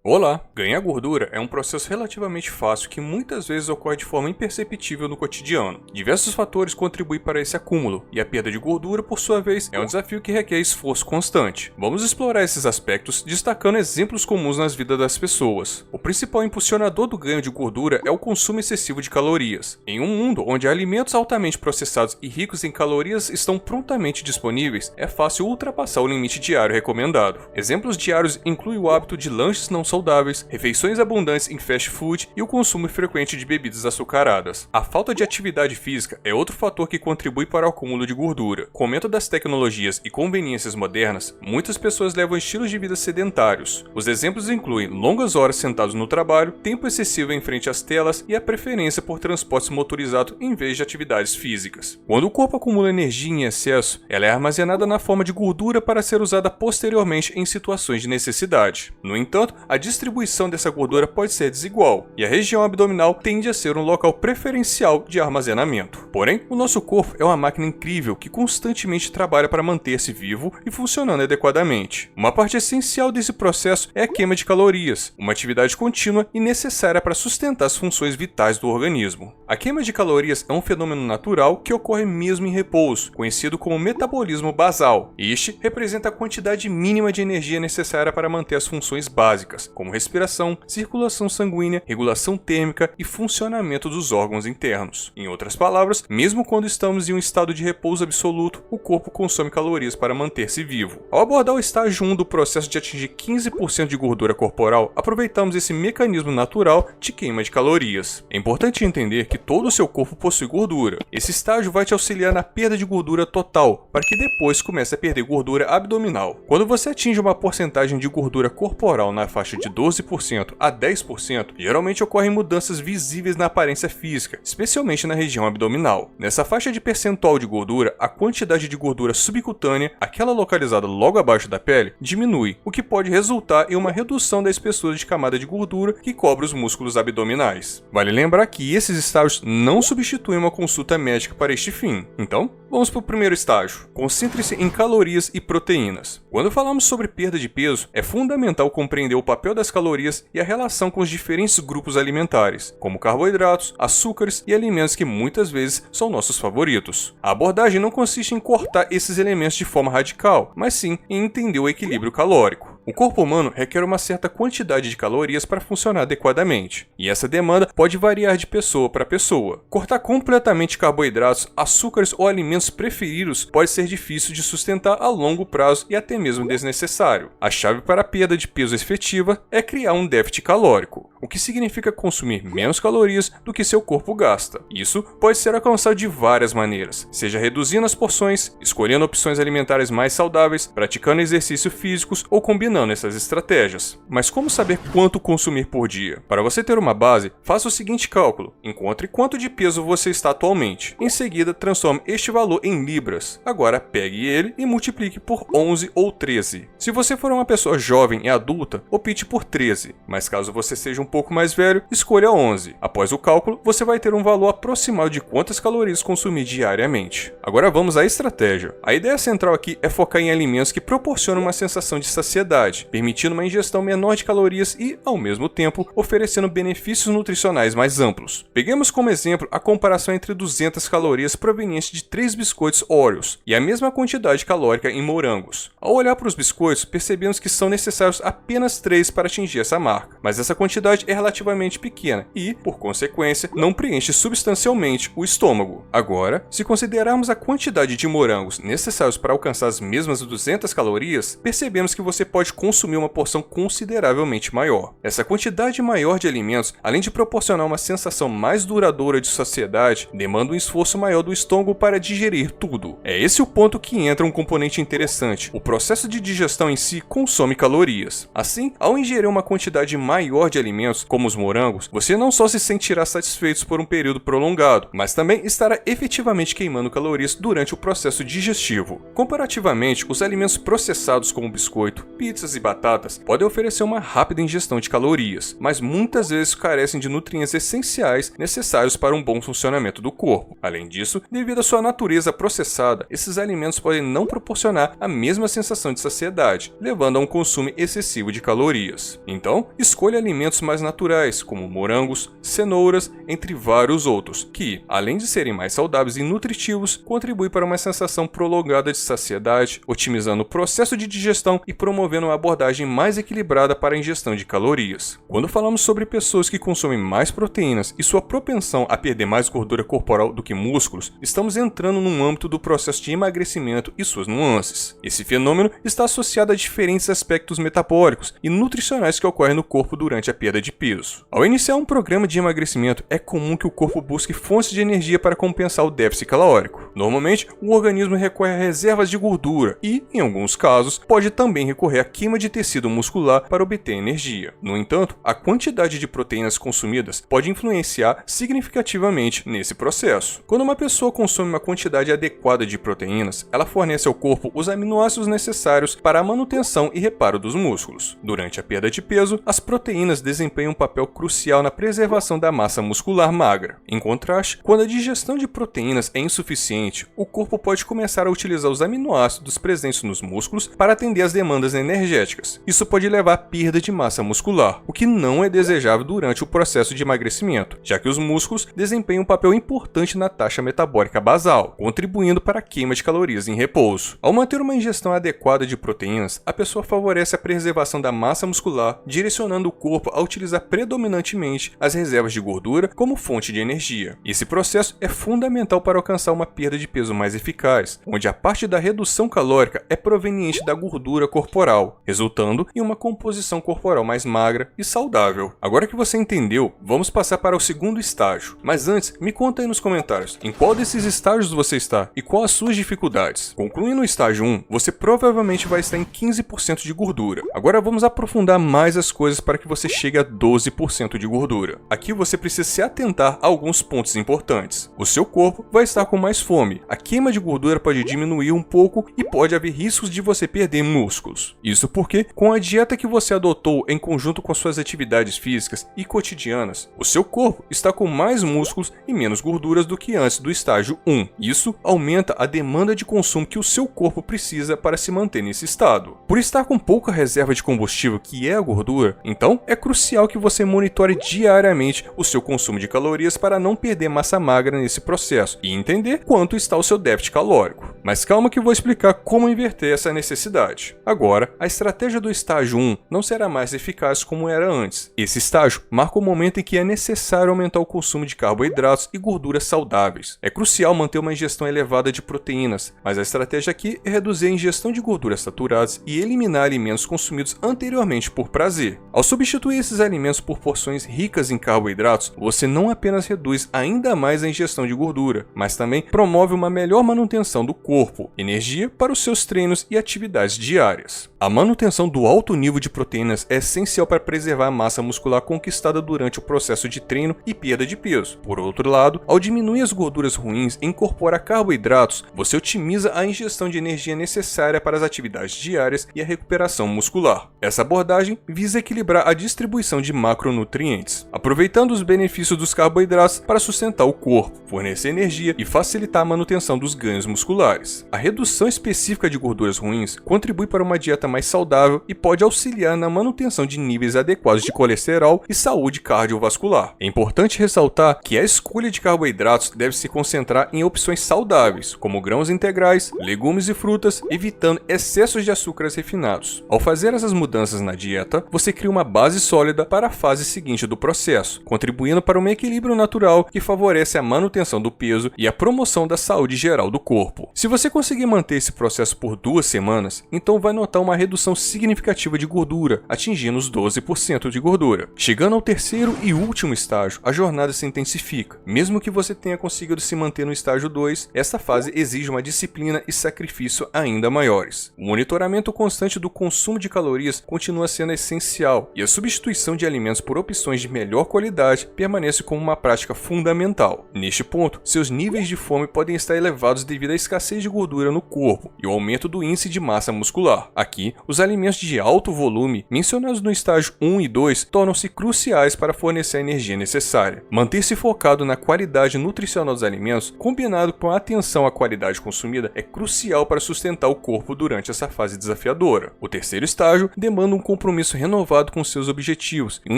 Olá! Ganhar gordura é um processo relativamente fácil que muitas vezes ocorre de forma imperceptível no cotidiano. Diversos fatores contribuem para esse acúmulo, e a perda de gordura, por sua vez, é um desafio que requer esforço constante. Vamos explorar esses aspectos, destacando exemplos comuns nas vidas das pessoas. O principal impulsionador do ganho de gordura é o consumo excessivo de calorias. Em um mundo onde alimentos altamente processados e ricos em calorias estão prontamente disponíveis, é fácil ultrapassar o limite diário recomendado. Exemplos diários incluem o hábito de lanches não saudáveis, refeições abundantes em fast food e o consumo frequente de bebidas açucaradas. A falta de atividade física é outro fator que contribui para o acúmulo de gordura. Com o aumento das tecnologias e conveniências modernas, muitas pessoas levam estilos de vida sedentários. Os exemplos incluem longas horas sentados no trabalho, tempo excessivo em frente às telas e a preferência por transportes motorizados em vez de atividades físicas. Quando o corpo acumula energia em excesso, ela é armazenada na forma de gordura para ser usada posteriormente em situações de necessidade. No entanto, a distribuição dessa gordura pode ser desigual, e a região abdominal tende a ser um local preferencial de armazenamento. Porém, o nosso corpo é uma máquina incrível que constantemente trabalha para manter-se vivo e funcionando adequadamente. Uma parte essencial desse processo é a queima de calorias, uma atividade contínua e necessária para sustentar as funções vitais do organismo. A queima de calorias é um fenômeno natural que ocorre mesmo em repouso, conhecido como metabolismo basal. Este representa a quantidade mínima de energia necessária para manter as funções básicas, como respiração, circulação sanguínea, regulação térmica e funcionamento dos órgãos internos. Em outras palavras, mesmo quando estamos em um estado de repouso absoluto, o corpo consome calorias para manter-se vivo. Ao abordar o estágio 1 do processo de atingir 15% de gordura corporal, aproveitamos esse mecanismo natural de queima de calorias. É importante entender que todo o seu corpo possui gordura. Esse estágio vai te auxiliar na perda de gordura total, para que depois comece a perder gordura abdominal. Quando você atinge uma porcentagem de gordura corporal na faixa de 12% a 10%, geralmente ocorrem mudanças visíveis na aparência física, especialmente na região abdominal. Nessa faixa de percentual de gordura, a quantidade de gordura subcutânea, aquela localizada logo abaixo da pele, diminui, o que pode resultar em uma redução da espessura de camada de gordura que cobre os músculos abdominais. Vale lembrar que esses estágios não substituem uma consulta médica para este fim. Então, vamos para o primeiro estágio. Concentre-se em calorias e proteínas. Quando falamos sobre perda de peso, é fundamental compreender o papel das calorias e a relação com os diferentes grupos alimentares, como carboidratos, açúcares e alimentos que muitas vezes são nossos favoritos. A abordagem não consiste em cortar esses elementos de forma radical, mas sim em entender o equilíbrio calórico. O corpo humano requer uma certa quantidade de calorias para funcionar adequadamente, e essa demanda pode variar de pessoa para pessoa. Cortar completamente carboidratos, açúcares ou alimentos preferidos pode ser difícil de sustentar a longo prazo e até mesmo desnecessário. A chave para a perda de peso efetiva é criar um déficit calórico, o que significa consumir menos calorias do que seu corpo gasta. Isso pode ser alcançado de várias maneiras, seja reduzindo as porções, escolhendo opções alimentares mais saudáveis, praticando exercícios físicos ou combinando essas estratégias. Mas como saber quanto consumir por dia? Para você ter uma base, faça o seguinte cálculo: encontre quanto de peso você está atualmente. Em seguida, transforme este valor em libras. Agora pegue ele e multiplique por 11 ou 13. Se você for uma pessoa jovem e adulta, opte por 13, mas caso você seja um pouco mais velho, escolha 11. Após o cálculo, você vai ter um valor aproximado de quantas calorias consumir diariamente. Agora vamos à estratégia. A ideia central aqui é focar em alimentos que proporcionam uma sensação de saciedade, permitindo uma ingestão menor de calorias e, ao mesmo tempo, oferecendo benefícios nutricionais mais amplos. Peguemos como exemplo a comparação entre 200 calorias provenientes de 3 biscoitos Oreos e a mesma quantidade calórica em morangos. Ao olhar para os biscoitos, percebemos que são necessários apenas 3 para atingir essa marca, mas essa quantidade é relativamente pequena e, por consequência, não preenche substancialmente o estômago. Agora, se considerarmos a quantidade de morangos necessários para alcançar as mesmas 200 calorias, percebemos que você pode consumir uma porção consideravelmente maior. Essa quantidade maior de alimentos, além de proporcionar uma sensação mais duradoura de saciedade, demanda um esforço maior do estômago para digerir tudo. É esse o ponto que entra um componente interessante. O processo de digestão em si consome calorias. Assim, ao ingerir uma quantidade maior de alimentos, alimentos, como os morangos, você não só se sentirá satisfeito por um período prolongado, mas também estará efetivamente queimando calorias durante o processo digestivo. Comparativamente, os alimentos processados como biscoito, pizzas e batatas podem oferecer uma rápida ingestão de calorias, mas muitas vezes carecem de nutrientes essenciais necessários para um bom funcionamento do corpo. Além disso, devido à sua natureza processada, esses alimentos podem não proporcionar a mesma sensação de saciedade, levando a um consumo excessivo de calorias. Então, escolha alimentos mais naturais, como morangos, cenouras, entre vários outros, que, além de serem mais saudáveis e nutritivos, contribuem para uma sensação prolongada de saciedade, otimizando o processo de digestão e promovendo uma abordagem mais equilibrada para a ingestão de calorias. Quando falamos sobre pessoas que consomem mais proteínas e sua propensão a perder mais gordura corporal do que músculos, estamos entrando num âmbito do processo de emagrecimento e suas nuances. Esse fenômeno está associado a diferentes aspectos metabólicos e nutricionais que ocorrem no corpo durante a perda de peso. Ao iniciar um programa de emagrecimento, é comum que o corpo busque fontes de energia para compensar o déficit calórico. Normalmente, o organismo recorre a reservas de gordura e, em alguns casos, pode também recorrer à queima de tecido muscular para obter energia. No entanto, a quantidade de proteínas consumidas pode influenciar significativamente nesse processo. Quando uma pessoa consome uma quantidade adequada de proteínas, ela fornece ao corpo os aminoácidos necessários para a manutenção e reparo dos músculos. Durante a perda de peso, as proteínas desempenham um papel crucial na preservação da massa muscular magra. Em contraste, quando a digestão de proteínas é insuficiente, o corpo pode começar a utilizar os aminoácidos presentes nos músculos para atender às demandas energéticas. Isso pode levar à perda de massa muscular, o que não é desejável durante o processo de emagrecimento, já que os músculos desempenham um papel importante na taxa metabólica basal, contribuindo para a queima de calorias em repouso. Ao manter uma ingestão adequada de proteínas, a pessoa favorece a preservação da massa muscular, direcionando o corpo a utilizar predominantemente as reservas de gordura como fonte de energia. Esse processo é fundamental para alcançar uma perda de peso mais eficaz, onde a parte da redução calórica é proveniente da gordura corporal, resultando em uma composição corporal mais magra e saudável. Agora que você entendeu, vamos passar para o segundo estágio. Mas antes, me conta aí nos comentários, em qual desses estágios você está e quais as suas dificuldades. Concluindo o estágio 1, você provavelmente vai estar em 15% de gordura. Agora vamos aprofundar mais as coisas para que você chegue a 12% de gordura. Aqui você precisa se atentar a alguns pontos importantes. O seu corpo vai estar com mais fome, a queima de gordura pode diminuir um pouco e pode haver riscos de você perder músculos. Isso porque, com a dieta que você adotou em conjunto com suas atividades físicas e cotidianas, o seu corpo está com mais músculos e menos gorduras do que antes do estágio 1. Isso aumenta a demanda de consumo que o seu corpo precisa para se manter nesse estado. Por estar com pouca reserva de combustível, que é a gordura, então é crucial que você monitore diariamente o seu consumo de calorias para não perder massa magra nesse processo e entender quanto está o seu déficit calórico. Mas calma que eu vou explicar como inverter essa necessidade. Agora, a estratégia do estágio 1 não será mais eficaz como era antes. Esse estágio marca o momento em que é necessário aumentar o consumo de carboidratos e gorduras saudáveis. É crucial manter uma ingestão elevada de proteínas, mas a estratégia aqui é reduzir a ingestão de gorduras saturadas e eliminar alimentos consumidos anteriormente por prazer. Ao substituir esses alimentos por porções ricas em carboidratos, você não apenas reduz ainda mais a ingestão de gordura, mas também promove uma melhor manutenção do corpo, energia para os seus treinos e atividades diárias. A manutenção do alto nível de proteínas é essencial para preservar a massa muscular conquistada durante o processo de treino e perda de peso. Por outro lado, ao diminuir as gorduras ruins e incorporar carboidratos, você otimiza a ingestão de energia necessária para as atividades diárias e a recuperação muscular. Essa abordagem visa equilibrar a distribuição de macronutrientes, aproveitando os benefícios dos carboidratos para sustentar o corpo, fornecer energia e facilitar a manutenção dos ganhos musculares. A redução específica de gorduras ruins contribui para uma dieta mais saudável e pode auxiliar na manutenção de níveis adequados de colesterol e saúde cardiovascular. É importante ressaltar que a escolha de carboidratos deve se concentrar em opções saudáveis, como grãos integrais, legumes e frutas, evitando excessos de açúcares refinados. Ao fazer essas mudanças na dieta, você cria uma base sólida para a fase seguinte do processo, contribuindo para um equilíbrio natural que favorece a manutenção do peso e a promoção da saúde geral do corpo. Se você conseguir manter esse processo por 2 semanas, então vai notar uma redução significativa de gordura, atingindo os 12% de gordura. Chegando ao terceiro e último estágio, a jornada se intensifica. Mesmo que você tenha conseguido se manter no estágio 2, esta fase exige uma disciplina e sacrifício ainda maiores. O monitoramento constante do consumo de calorias continua sendo essencial, e a substituição de alimentos por opções de melhor qualidade permanece como uma prática fundamental. Neste ponto, seus níveis de fome podem estar elevados devido à escassez de gordura no corpo e ao aumento do índice de massa muscular. Aqui, os alimentos de alto volume, mencionados no estágio 1 e 2, tornam-se cruciais para fornecer a energia necessária. Manter-se focado na qualidade nutricional dos alimentos, combinado com a atenção à qualidade consumida, é crucial para sustentar o corpo durante essa fase desafiadora. O terceiro estágio demanda um compromisso renovado com seus objetivos e um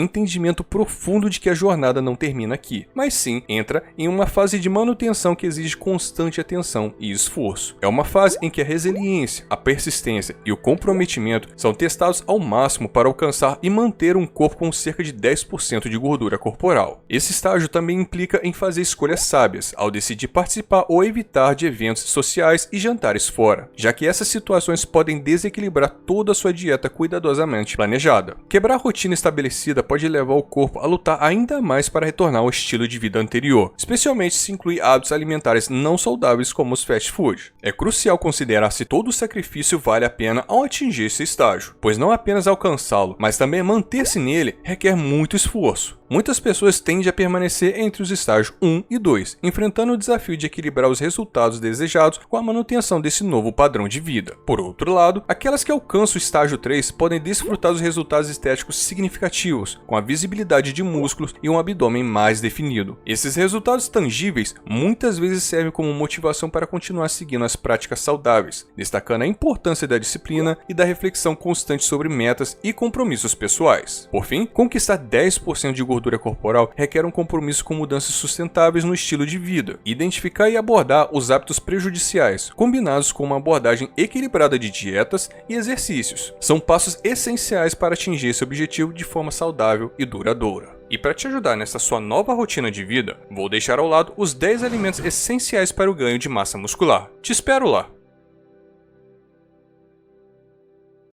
entendimento profundo de que a jornada não termina aqui, mas sim entra em uma fase de manutenção que exige constante atenção e esforço. É uma fase em que a resiliência, a persistência e o comprometimento são testados ao máximo para alcançar e manter um corpo com cerca de 10% de gordura corporal. Esse estágio também implica em fazer escolhas sábias ao decidir participar ou evitar de eventos sociais e jantares fora, já que essas situações podem desequilibrar toda a sua dieta cuidadosamente planejada. Quebrar a rotina estabelecida pode levar o corpo a lutar ainda mais para retornar ao estilo de vida anterior, especialmente se incluir hábitos alimentares não saudáveis como os fast food. É crucial considerar se todo o sacrifício vale a pena ao atingir esse estágio, pois não apenas alcançá-lo, mas também manter-se nele requer muito esforço. Muitas pessoas tendem a permanecer entre os estágios 1 e 2, enfrentando o desafio de equilibrar os resultados desejados com a manutenção desse novo padrão de vida. Por outro lado, aquelas que alcançam o estágio 3 podem desfrutar dos resultados estéticos significativos, com a visibilidade de músculos e um abdômen mais definido. Esses resultados tangíveis muitas vezes servem como motivação para continuar seguindo as práticas saudáveis, destacando a importância da disciplina e da reflexão constante sobre metas e compromissos pessoais. Por fim, conquistar 10% de gordura corporal requer um compromisso com mudanças sustentáveis no estilo de vida, identificar e abordar os hábitos prejudiciais, combinados com uma abordagem equilibrada de dietas e exercícios. São passos essenciais para atingir esse objetivo de forma saudável e duradoura. E para te ajudar nessa sua nova rotina de vida, vou deixar ao lado os 10 alimentos essenciais para o ganho de massa muscular. Te espero lá!